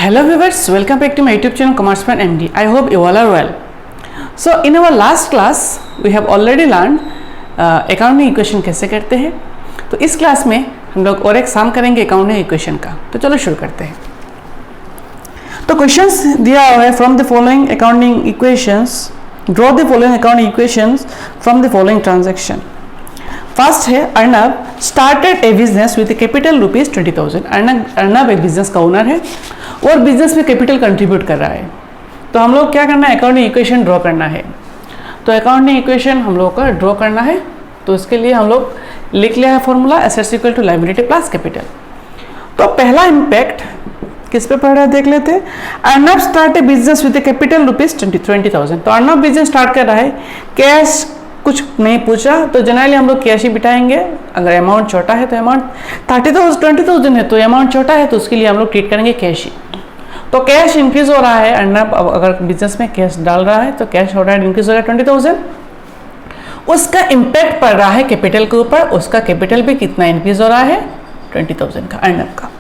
Hello viewers, welcome back to my YouTube channel Commerce Plan MD. I hope you all are well. So in our last class we have already learned accounting equation कैसे करते हैं. तो इस class में हम लोग और एक सम करेंगे अकाउंटिंग इक्वेशन का. तो चलो शुरू करते हैं. तो क्वेश्चंस दिया हुआ है from the following accounting equations, draw the following accounting equations from the following transaction. First है Arnab started a business with capital rupees 20,000. Arnab एक बिजनेस का ओनर है और बिजनेस में कैपिटल कंट्रीब्यूट कर रहा है. तो हम लोग क्या करना है, अकाउंटिंग इक्वेशन ड्रॉ करना है. तो अकाउंटिंग इक्वेशन हम लोग का ड्रॉ करना है. तो इसके लिए हम लोग लिख लिया है formula assets equal to liability plus capital. तो पहला इम्पैक्ट किस पे पड़ रहा है देख लेते हैं. Arnab start A business with capital rupees 20,000. तो अर्नब बिजनेस स्टार्ट कर रहा है, कैश कुछ नहीं पूछा तो जनरली हम लोग कैश ही बिठाएंगे. अगर अमाउंट छोटा है तो अमाउंट 20,000 है तो अमाउंट छोटा है तो उसके लिए हम लोग ट्रीट करेंगे कैश ही. तो कैश इंक्रीज हो रहा है. अर्नब अगर बिजनेस में कैश डाल रहा है तो कैश हो रहा है इंक्रीज हो रहा है 20,000. उसका इम्पैक्ट पड़ रहा है कैपिटल के ऊपर. उसका कैपिटल भी कितना इंक्रीज हो रहा है 20,000 का अर्नब का.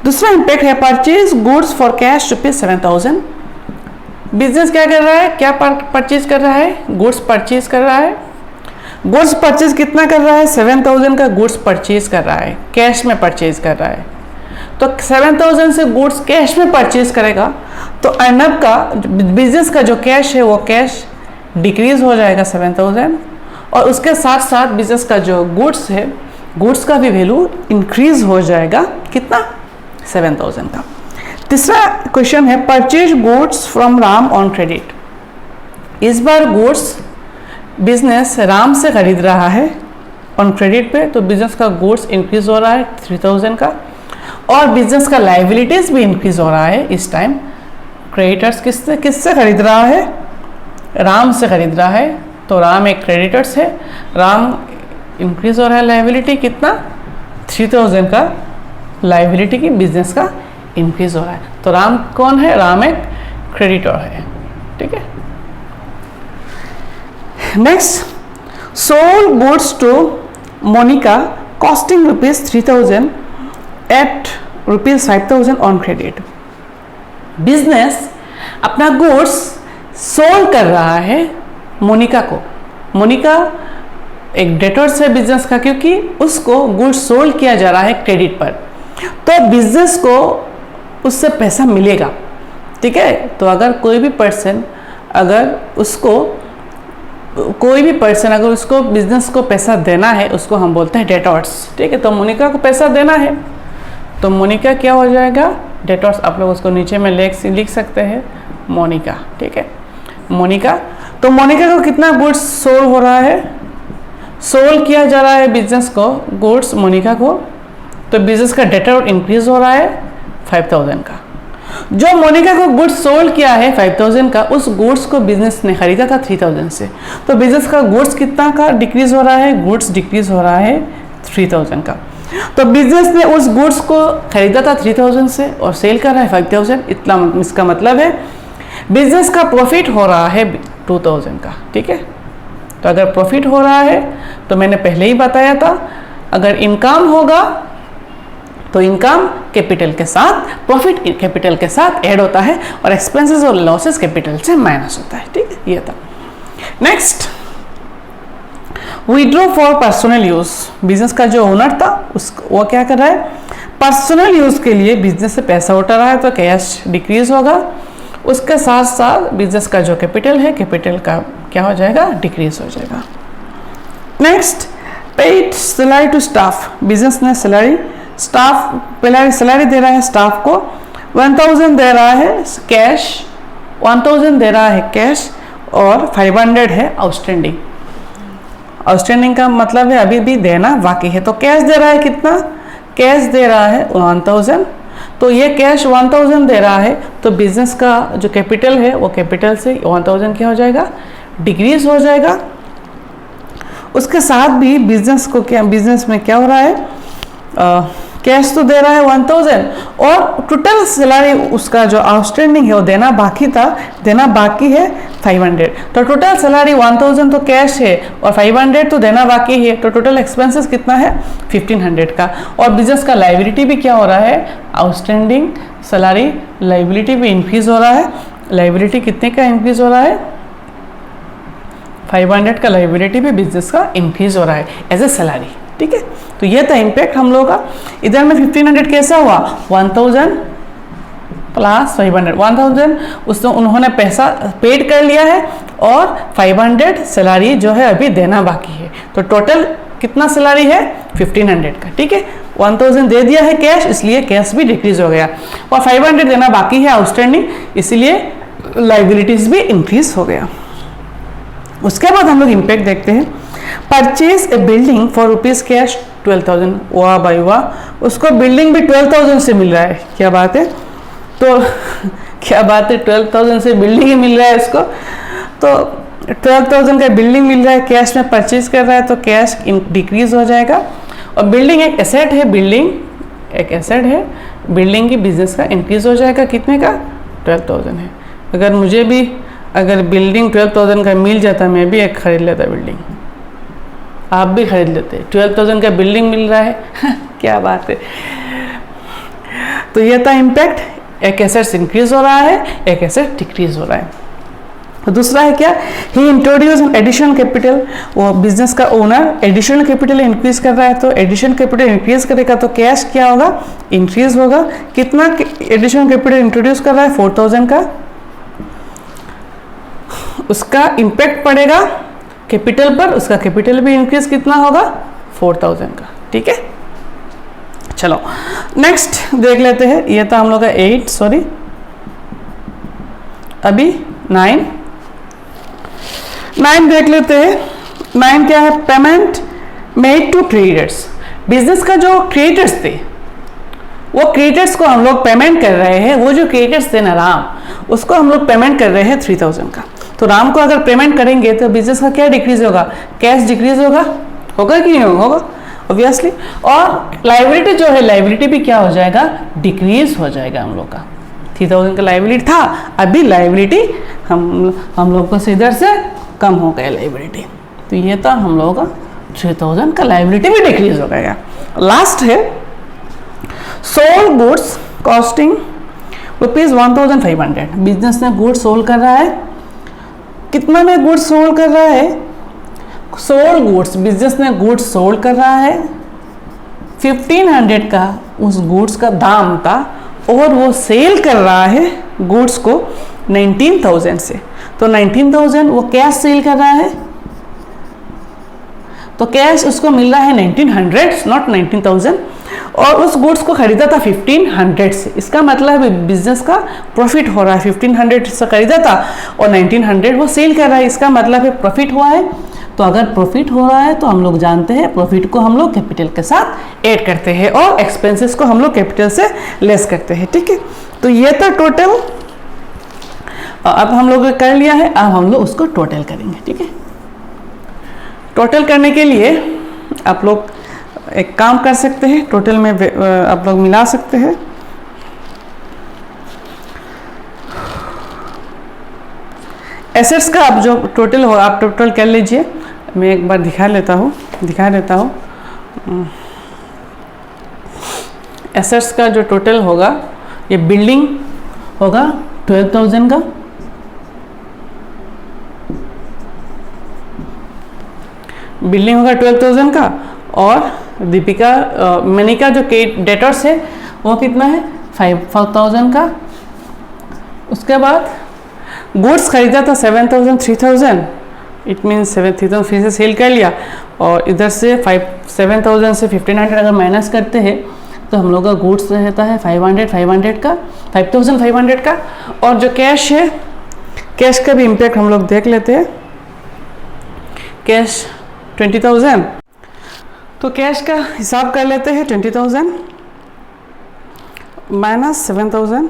दूसरा इम्पैक्ट है purchase goods for cash rupees 7,000. Business क्या कर रहा है, क्या परचेज कर रहा है, गुड्स परचेज कर रहा है. गुड्स परचेज कितना कर रहा है, 7,000 का गुड्स परचेज कर रहा है, कैश में परचेज कर रहा है. तो 7,000 से गुड्स कैश में परचेज करेगा तो अर्नब का बिजनेस का जो कैश है वो कैश डिक्रीज हो जाएगा 7,000 और उसके साथ साथ बिजनेस का जो गुड्स है गुड्स का भी वैल्यू इंक्रीज हो जाएगा कितना 7,000 का. तीसरा क्वेश्चन है purchase goods from Ram on credit. इस बार गुड्स बिजनेस राम से खरीद रहा है ऑन क्रेडिट पे. तो बिजनेस का गुड्स इंक्रीज हो रहा है 3,000 का और बिजनेस का लायबिलिटीज भी इंक्रीज हो रहा है. इस टाइम क्रेडिटर्स किससे खरीद रहा है, राम से खरीद रहा है. तो राम एक क्रेडिटर्स है, राम इंक्रीज हो रहा है लायबिलिटी कितना 3,000 का लायबिलिटी की बिजनेस का इंक्रीज हो रहा है. तो राम कौन है, राम एक क्रेडिटर है. ठीक है. Next sold goods to Monica costing rupees 3,000 at rupees 5,000 on credit. Business अपना गुड्स सोल्ड कर रहा है मोनिका को. मोनिका एक डेटर्स है बिजनेस का क्योंकि उसको गुड्स सोल्ड किया जा रहा है क्रेडिट पर. तो बिजनेस को उससे पैसा मिलेगा. ठीक है. तो अगर कोई भी पर्सन अगर उसको बिजनेस को पैसा देना है उसको हम बोलते हैं डेटर्स. ठीक है. तो मोनिका को पैसा देना है तो मोनिका क्या हो जाएगा डेटर्स. आप लोग उसको नीचे में लिख सकते हैं मोनिका. ठीक है. मोनिका. तो मोनिका को कितना गुड्स सोल्ड हो रहा है, सोल्ड किया जा रहा है बिजनेस को गुड्स मोनिका को. तो बिजनेस का डेटर इंक्रीज हो रहा है 5,000 का. जो मोनिका को गुड्स सोल्ड किया है 5,000 का उस गुड्स को बिजनेस ने खरीदा था 3,000 से. तो बिजनेस का गुड्स कितना का डिक्रीज हो रहा है, गुड्स डिक्रीज हो रहा है 3,000 का. तो बिजनेस ने उस गुड्स को खरीदा था 3,000 से और सेल कर रहा है 5,000. इतना इसका मतलब है बिजनेस का प्रॉफिट हो रहा है 2,000 का. ठीक है. तो अगर प्रॉफिट हो रहा है तो मैंने पहले ही बताया था अगर इनकम होगा तो इनकम कैपिटल के साथ प्रॉफिट कैपिटल के साथ ऐड होता है और एक्सपेंसेस और लॉसेस कैपिटल से माइनस होता है. ठीक है. ये था. Next withdraw for personal use. Business का जो ओनर था वो क्या कर रहा है, पर्सनल यूज के लिए बिजनेस से पैसा उठा रहा है तो कैश डिक्रीज होगा. उसके साथ साथ बिजनेस का जो कैपिटल है कैपिटल का क्या हो जाएगा, डिक्रीज हो जाएगा. Next paid salary to staff. Business ने सैलरी दे रहा है स्टाफ को 1,000 दे रहा है कैश, 1,000 दे रहा है कैश और 500 है आउटस्टैंडिंग. आउटस्टैंडिंग का मतलब है अभी भी देना बाकी है. तो कैश दे रहा है कितना, कैश दे रहा है 1,000. तो ये कैश 1,000 दे रहा है तो बिजनेस का जो कैपिटल है वो कैपिटल से 1,000 क्या हो जाएगा, डिक्रीज हो जाएगा. उसके साथ भी बिजनेस में क्या हो रहा है, कैश तो दे रहा है 1000 और टोटल सैलरी उसका जो आउटस्टैंडिंग है वो देना बाकी था, देना बाकी है 500। तो टोटल सैलरी 1000 तो कैश है और 500 तो देना बाकी है, तो टोटल एक्सपेंसेस कितना है 1500 का। और बिजनेस का लाइबिलिटी भी क्या हो रहा है, आउटस्टैंडिंग सैलरी लाइबिलिटी भी इंक्रीज हो रहा है। लाइबिलिटी कितने का इंक्रीज हो रहा है, 500 का लाइबिलिटी भी बिजनेस का इंक्रीज हो रहा है एज ए सैलरी। ठीक है, तो ये था इम्पैक्ट हम लोगों का। इधर में 1500 कैसा हुआ, 1000 प्लस 500, 1000 उसमें उन्होंने पैसा पेड कर लिया है और 500 सैलरी जो है अभी देना बाकी है। तो टोटल कितना सैलरी है 1500 का। ठीक है, 1000 दे दिया है कैश, इसलिए कैश भी डिक्रीज हो गया और 500 देना बाकी है आउटस्टैंडिंग, इसलिए लाइबिलिटीज भी इंक्रीज हो गया। उसके बाद हम लोग इम्पैक्ट देखते हैं, purchase a building for rupees cash 12,000। वाह भाई वाह, उसको बिल्डिंग भी 12,000 से मिल रहा है, क्या बात है। तो क्या बात है, 12,000 से बिल्डिंग ही मिल रहा है उसको। तो 12,000 का बिल्डिंग मिल रहा है, कैश में परचेज कर रहा है, तो कैश डिक्रीज हो जाएगा। और बिल्डिंग एक एसेट है, बिल्डिंग एक एसेट है, बिल्डिंग की बिजनेस का इंक्रीज हो जाएगा। कितने का 12,000 है। अगर मुझे भी अगर बिल्डिंग 12,000 का मिल जाता, मैं भी एक खरीद लेता बिल्डिंग, आप भी खरीद लेते। 12,000 का बिल्डिंग मिल रहा है क्या बात है। तो ये था इम्पैक्ट, एक एसेट इंक्रीज हो रहा है, एक एसेट डिक्रीज हो रहा है। तो दूसरा है क्या, ही इंट्रोड्यूस एन एडिशनल कैपिटल। वो बिजनेस का ओनर एडिशनल कैपिटल इंक्रीज कर रहा है, तो एडिशनल कैपिटल इंक्रीज करेगा तो कैश क्या होगा, इंक्रीज होगा। कितना एडिशनल कैपिटल इंट्रोड्यूस कर रहा है 4,000 का, उसका इम्पैक्ट पड़ेगा कैपिटल पर, उसका कैपिटल भी इंक्रीज कितना होगा 4,000 का। ठीक है, चलो नेक्स्ट देख लेते हैं। ये था हम लोग का 8, सॉरी अभी 9 देख लेते हैं। 9 क्या है, payment made to creditors. Business का जो क्रेडिटर्स थे, वो क्रेडिटर्स को हम लोग पेमेंट कर रहे हैं। वो जो क्रेडिटर्स थे ना राम, उसको हम लोग पेमेंट कर रहे हैं 3,000 का। तो राम को अगर पेमेंट करेंगे तो बिजनेस का क्या डिक्रीज होगा, कैश डिक्रीज होगा, होगा कि नहीं होगा, ऑब्वियसली। और लाइबिलिटी जो है, लाइबिलिटी भी क्या हो जाएगा, डिक्रीज हो जाएगा हम लोग का। 3,000 का लाइबिलिटी था, अभी लाइबिलिटी हम लोग को इधर से कम हो गया लाइबिलिटी। तो ये था हम लोगों का 3,000 का लाइबिलिटी भी डिक्रीज हो गया। लास्ट है sold goods costing rupees 1,500। Business ने गुड्स सोल्ड कर रहा है, कितना में गुड्स सोल्ड कर रहा है, सोल्ड गुड्स, बिजनेस ने गुड्स सोल्ड कर रहा है 1500 का उस गुड्स का दाम था, और वो सेल कर रहा है गुड्स को 19,000 से। तो 19,000 वो कैश सेल कर रहा है, तो कैश उसको मिल रहा है 1900, नॉट 19,000, और उस गुड्स को खरीदा था 1500 से। इसका मतलब बिजनेस का प्रॉफिट हो रहा है, 1500 से खरीदा था और 1900 वो सेल कर रहा है, इसका मतलब है प्रॉफिट हुआ है। तो अगर प्रॉफिट हो रहा है तो हम लोग जानते हैं प्रॉफिट को हम लोग कैपिटल के साथ ऐड करते हैं और एक्सपेंसेस को हम लोग कैपिटल से लेस करते हैं। ठीक है, तो ये था टोटल। अब हम लोग कर लिया है, अब हम लोग उसको टोटल करेंगे। ठीक है, टोटल करने के लिए आप लोग एक काम कर सकते हैं, टोटल में आप लोग मिला सकते हैं। एसेट्स का आप जो टोटल हो, आप टोटल कर लीजिए। मैं एक बार दिखा देता हूँ। एसेट्स का जो टोटल होगा, ये बिल्डिंग होगा 12,000 का, बिल्डिंग होगा 12,000 का, और दीपिका मनिका जो डेटर्स है वो कितना है 5,000 का। उसके बाद गुड्स खरीदा था 7,000, 3,000, इट मीन्स 7,000 फिर से सेल कर लिया, और इधर से 7,000 से 1,500 अगर माइनस करते हैं तो हम लोग का गुड्स रहता है 500 का, 5,500 का। और जो कैश है, कैश का भी इम्पैक्ट हम लोग देख लेते हैं। कैश 20,000, तो कैश का हिसाब कर लेते हैं। 20,000 minus 7,000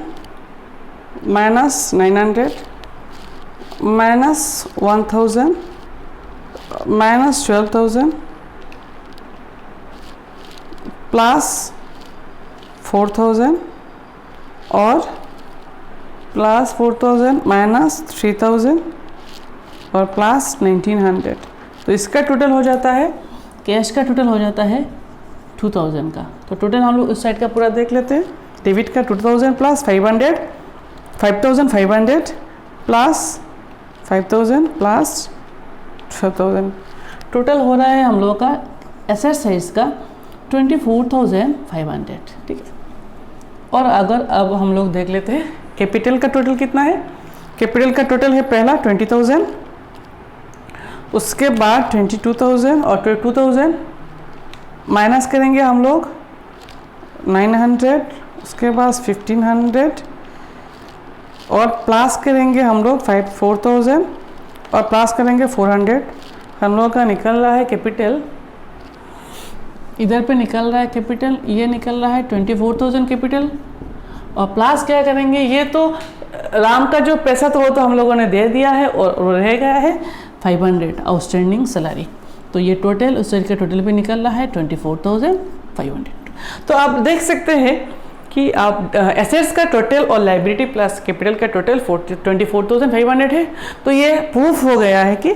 minus 900 minus 1,000 minus 12,000 plus 4000 और प्लस 4000 माइनस 3000 और प्लस 1900। तो इसका टोटल हो जाता है, कैश का टोटल हो जाता है 2000 का। तो टोटल हम लोग उस साइड का पूरा देख लेते हैं। डेबिट का 2000 प्लस 500, 5500 प्लस 5000 प्लस 5000। टोटल हो रहा है हम लोगों का एसेट साइज का 24,500, ठीक है। और अगर अब हम लोग देख लेते हैं कैपिटल का टोटल कितना है। कैपिटल का टोटल है पहला 20,000, उसके बाद 22,000 और 22,000 माइनस करेंगे हम लोग 900, उसके बाद 1500 और प्लस करेंगे हम लोग 4,000 और प्लस करेंगे 400। हम लोग का निकल रहा है कैपिटल, इधर पे निकल रहा है कैपिटल, ये निकल रहा है 24,000 कैपिटल। और प्लस क्या करेंगे, ये तो राम का जो पैसा तो वो तो हम लोगों ने दे दिया है और रह गया है 500 आउटस्टैंडिंग सैलरी। तो ये टोटल उस साइड का टोटल भी निकल रहा है 24,500। तो आप देख सकते हैं कि आप एसेट्स का टोटल और लाइबिलिटी प्लस कैपिटल का टोटल 24,500 है। तो ये प्रूफ हो गया है कि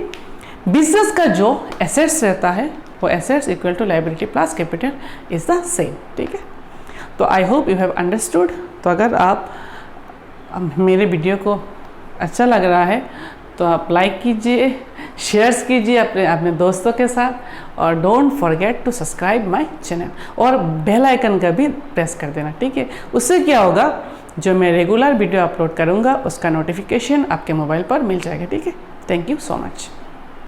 बिजनेस का जो एसेट्स रहता है वो assets equal to liability plus capital is the same, ठीक है। तो I hope you have understood. तो अगर आप मेरे वीडियो को अच्छा लग रहा है तो आप लाइक कीजिए, शेयर्स कीजिए अपने दोस्तों के साथ और don't forget to subscribe my channel और बेल आइकन का भी प्रेस कर देना, ठीक है। उससे क्या होगा, जो मैं रेगुलर वीडियो अपलोड करूँगा उसका नोटिफिकेशन आपके मोबाइल पर मिल जाएगा, ठीक है। Thank you so much.